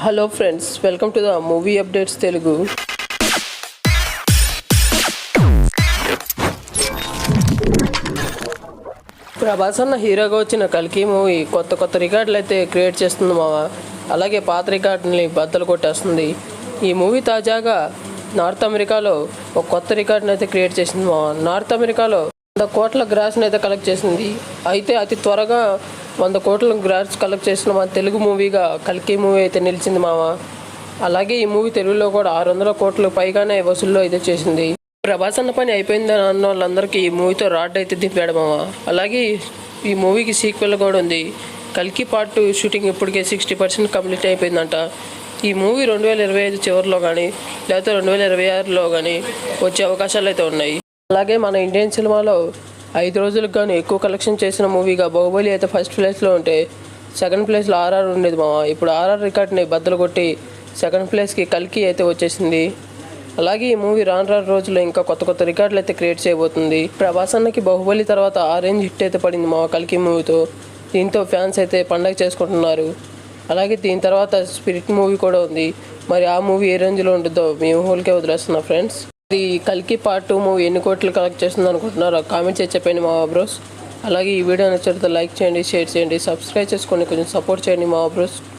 Hello friends, welcome to the movie updates Telugu. Prabhas అన్న హీరోగా వచ్చిన కల్కి మూవీ కొత్త రికార్డులు అయితే క్రియేట్ చేస్తుంది మావా. అలాగే పాత రికార్డుని బద్దలు కొట్టేస్తుంది. ఈ మూవీ తాజాగా నార్త్ అమెరికాలో ఒక కొత్త రికార్డుని అయితే క్రియేట్ చేసింది మావా. నార్త్ అమెరికాలో 100 కోట్ల గ్రాస్ని అయితే కలెక్ట్ చేసింది. అయితే అతి త్వరగా 100 కోట్ల గ్రాస్ కలెక్ట్ చేసిన మన తెలుగు మూవీగా కల్కి మూవీ అయితే నిలిచింది మావా. అలాగే ఈ మూవీ తెలుగులో కూడా 600 కోట్లు పైగానే వసూల్లో అయితే చేసింది. ప్రభాస్ అన్న పని అయిపోయిందని అన్న వాళ్ళందరికీ ఈ మూవీతో రాడ్ అయితే దింపాడు మావా. అలాగే ఈ మూవీకి సీక్వెల్ కూడా ఉంది. కల్కి పార్ట్ 2 షూటింగ్ ఇప్పటికే 60% కంప్లీట్ అయిపోయిందంట. ఈ మూవీ 2025 చివరిలో కానీ లేకపోతే 2026లో కానీ వచ్చే అవకాశాలు అయితే ఉన్నాయి. అలాగే మన ఇండియన్ సినిమాలో 5 రోజులకు కానీ ఎక్కువ కలెక్షన్ చేసిన మూవీగా బాహుబలి అయితే ఫస్ట్ ప్లేస్లో ఉంటే సెకండ్ ప్లేస్లో ఆర్ఆర్ ఉండేది మావా. ఇప్పుడు ఆర్ఆర్ రికార్డ్ని బద్దలు కొట్టి సెకండ్ ప్లేస్కి కల్కి అయితే వచ్చేసింది. అలాగే ఈ మూవీ రాను రోజుల్లో ఇంకా కొత్త రికార్డులు అయితే క్రియేట్ చేయబోతుంది. ప్రభాస్ అన్నకి బాహుబలి తర్వాత ఆరెంజ్ హిట్ అయితే పడింది మా కల్కి మూవీతో. దీంతో ఫ్యాన్స్ అయితే పండగ చేసుకుంటున్నారు. అలాగే దీని తర్వాత స్పిరిట్ మూవీ కూడా ఉంది. మరి ఆ మూవీ ఏ రేంజ్లో ఉంటుందో మేము హోల్కే వదిలేస్తున్నాం ఫ్రెండ్స్. ఈ కల్కి పార్ట్ 2 మూవీ ఎన్ని కోట్లు కలెక్ట్ చేస్తుంది అనుకుంటున్నారో కామెంట్ చేసి చెప్పండి మా బ్రోస్. అలాగే ఈ వీడియో నచ్చితే లైక్ చేయండి, షేర్ చేయండి, సబ్స్క్రైబ్ చేసుకొని కొంచెం సపోర్ట్ చేయండి మా బ్రోస్.